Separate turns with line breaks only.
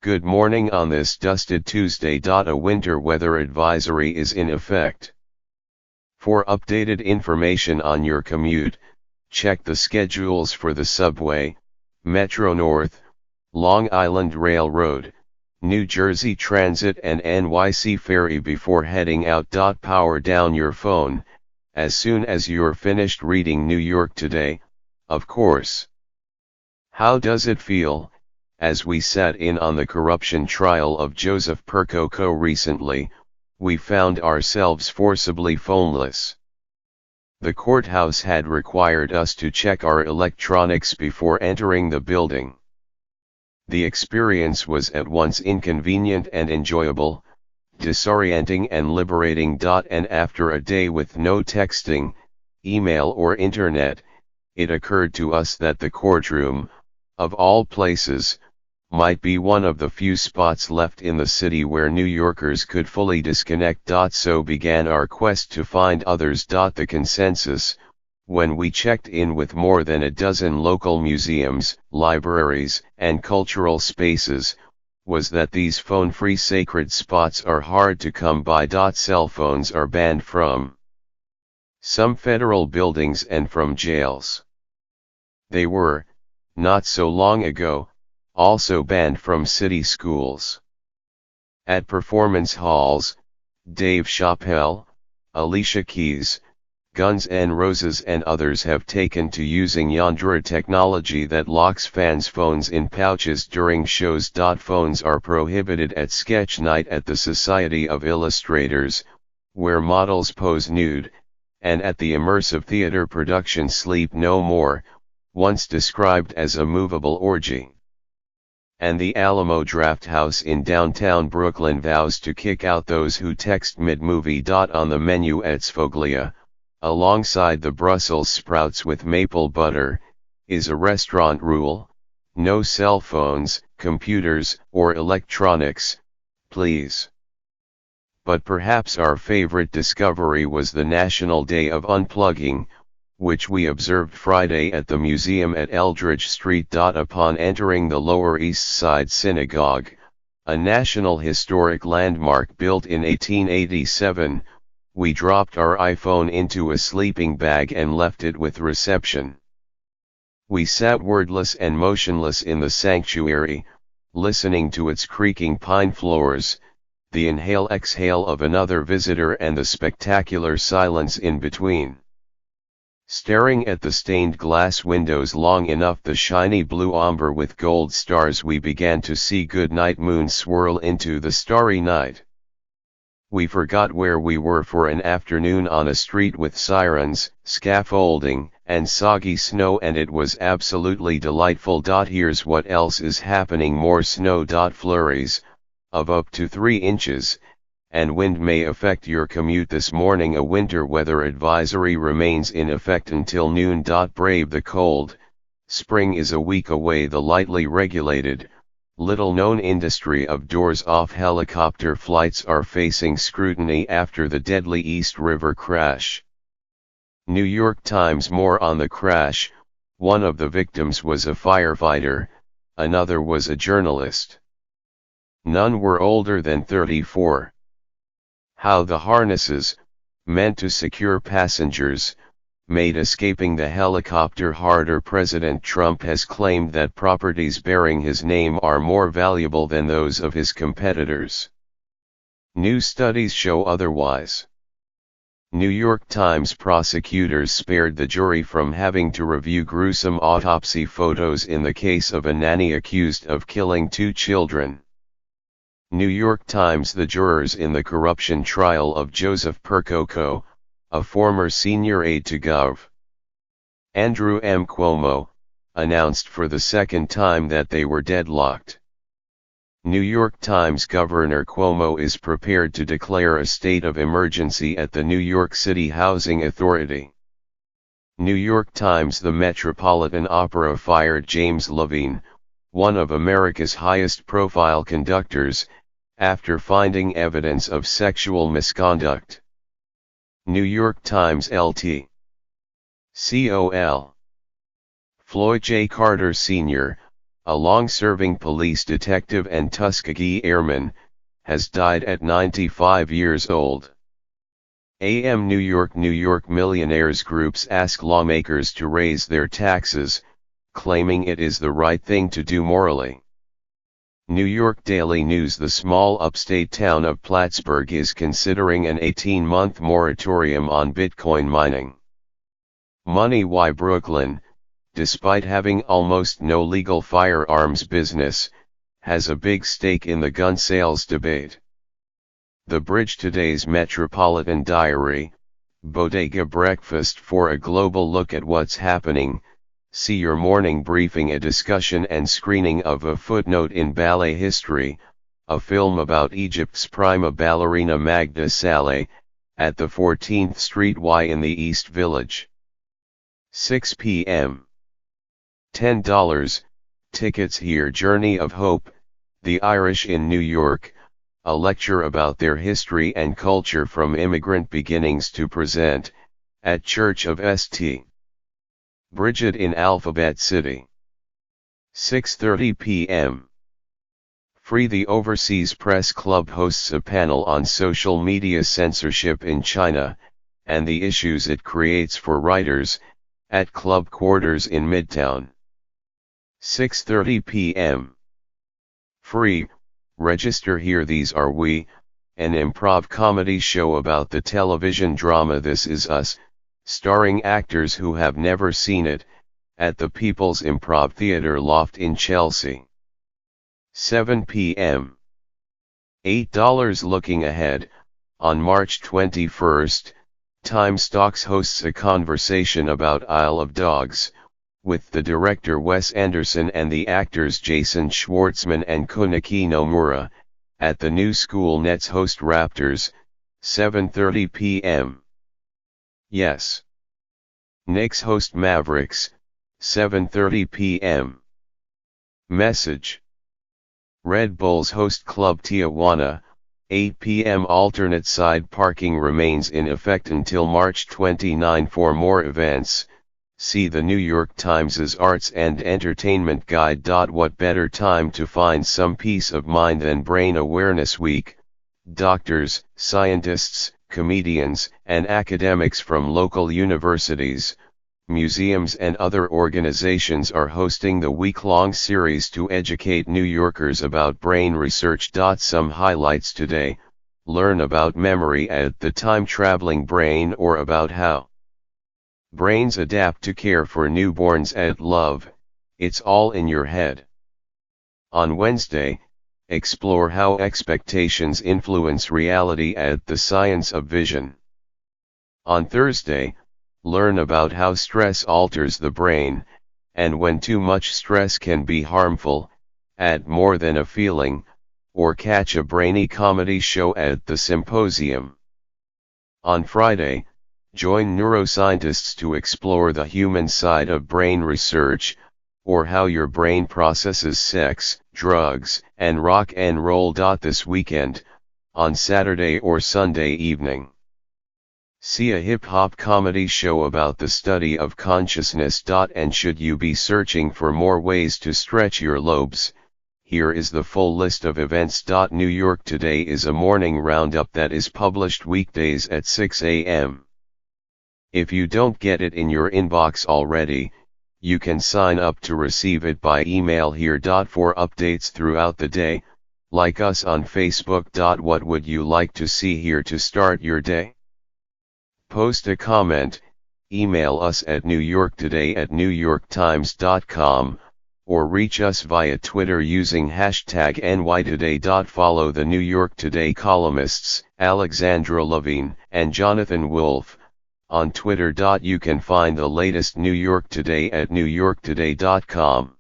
Good morning on this dusted Tuesday. A winter weather advisory is in effect. For updated information on your commute, check the schedules for the subway, Metro North, Long Island Railroad, New Jersey Transit and NYC Ferry before heading out. Power down your phone, as soon as you're finished reading New York Today, of course. How does it feel, as we sat in on the corruption trial of Joseph Percoco recently, we found ourselves forcibly phoneless. The courthouse had required us to check our electronics before entering the building. The experience was at once inconvenient and enjoyable, disorienting and liberating. And after a day with no texting, email or internet, it occurred to us that the courtroom, of all places, might be one of the few spots left in the city where New Yorkers could fully disconnect. So began our quest to find others. The consensus, when we checked in with more than a dozen local museums, libraries, and cultural spaces, was that these phone-free sacred spots are hard to come by. Cell phones are banned from some federal buildings and from jails. They were, not so long ago, also banned from city schools. At performance halls, Dave Chappelle, Alicia Keys, Guns N' Roses and others have taken to using Yandra technology that locks fans' phones in pouches during shows. Phones are prohibited at sketch night at the Society of Illustrators, where models pose nude, and at the immersive theater production Sleep No More, once described as a movable orgy. And the Alamo Drafthouse in downtown Brooklyn vows to kick out those who text mid-movie. On the menu at Sfoglia, alongside the Brussels sprouts with maple butter, is a restaurant rule: no cell phones, computers, or electronics, please. But perhaps our favorite discovery was the National Day of Unplugging, which we observed Friday at the museum at Eldridge Street. Upon entering the Lower East Side Synagogue, a National Historic Landmark built in 1887, we dropped our iPhone into a sleeping bag and left it with reception. We sat wordless and motionless in the sanctuary, listening to its creaking pine floors, the inhale-exhale of another visitor and the spectacular silence in between. Staring at the stained glass windows long enough, the shiny blue ombre with gold stars, we began to see goodnight moon swirl into the starry night. We forgot where we were for an afternoon on a street with sirens, scaffolding, and soggy snow, and it was absolutely delightful. Here's what else is happening: more snow. Flurries, of up to 3 inches, and wind may affect your commute this morning. A winter weather advisory remains in effect until noon. Brave the cold, spring is a week away. The lightly regulated, little-known industry of doors-off helicopter flights are facing scrutiny after the deadly East River crash. New York Times. More on the crash: one of the victims was a firefighter, another was a journalist. None were older than 34. How the harnesses, meant to secure passengers, made escaping the helicopter harder. President Trump has claimed that properties bearing his name are more valuable than those of his competitors. New studies show otherwise. New York Times. Prosecutors spared the jury from having to review gruesome autopsy photos in the case of a nanny accused of killing 2 children. New York Times. The jurors in the corruption trial of Joseph Percoco, a former senior aide to Gov. Andrew M. Cuomo, announced for the second time that they were deadlocked. New York Times. Governor Cuomo is prepared to declare a state of emergency at the New York City Housing Authority. New York Times. The Metropolitan Opera fired James Levine, one of America's highest-profile conductors, after finding evidence of sexual misconduct. New York Times. LT. COL. Floyd J. Carter Sr., a long-serving police detective and Tuskegee Airman, has died at 95 years old. New York millionaires groups ask lawmakers to raise their taxes, claiming it is the right thing to do morally. New York Daily News: the small upstate town of Plattsburgh is considering an 18-month moratorium on Bitcoin mining. Money: why Brooklyn, despite having almost no legal firearms business, has a big stake in the gun sales debate. The Bridge: today's Metropolitan Diary, Bodega Breakfast. For a global look at what's happening, see your morning briefing. A discussion and screening of A Footnote in Ballet History, a film about Egypt's prima ballerina Magda Saleh, at the 14th Street Y in the East Village. 6 p.m. $10, tickets here. Journey of Hope, the Irish in New York, a lecture about their history and culture from immigrant beginnings to present, at Church of St. Bridget in Alphabet City. 6:30 p.m. Free: the Overseas Press Club hosts a panel on social media censorship in China, and the issues it creates for writers, at club quarters in Midtown. 6:30 p.m. Free: register here. These Are We, an improv comedy show about the television drama This Is Us, starring actors who have never seen it, at the People's Improv Theatre Loft in Chelsea. 7 p.m. $8. Looking ahead, on March 21st, Time Stocks hosts a conversation about Isle of Dogs, with the director Wes Anderson and the actors Jason Schwartzman and Kuniki Nomura, at the New School. Nets host Raptors, 7:30 p.m. Yes. Knicks host Mavericks, 7:30 p.m. Message. Red Bulls host Club Tijuana, 8 p.m. Alternate side parking remains in effect until March 29. For more events, see the New York Times' Arts and Entertainment Guide. What better time to find some peace of mind than Brain Awareness Week? Doctors, scientists, comedians, and academics from local universities, museums and other organizations are hosting the week-long series to educate New Yorkers about brain research. Some highlights today: learn about memory at the time-traveling brain, or about how brains adapt to care for newborns at Love, It's All in Your Head. On Wednesday, explore how expectations influence reality at The Science of Vision. On Thursday, learn about how stress alters the brain, and when too much stress can be harmful, at More Than a Feeling, or catch a brainy comedy show at the Symposium. On Friday, join neuroscientists to explore the human side of brain research, or how your brain processes sex, drugs, and rock and roll. This weekend, on Saturday or Sunday evening, see a hip-hop comedy show about the study of consciousness. And should you be searching for more ways to stretch your lobes, here is the full list of events. New York Today is a morning roundup that is published weekdays at 6 a.m. If you don't get it in your inbox already, you can sign up to receive it by email here. For updates throughout the day, like us on Facebook. What would you like to see here to start your day? Post a comment, email us at newyorktoday@newyorktimes.com, or reach us via Twitter using hashtag NYToday. Follow the New York Today columnists, Alexandra Levine and Jonathan Wolfe, on Twitter. You can find the latest New York Today at newyorktoday.com.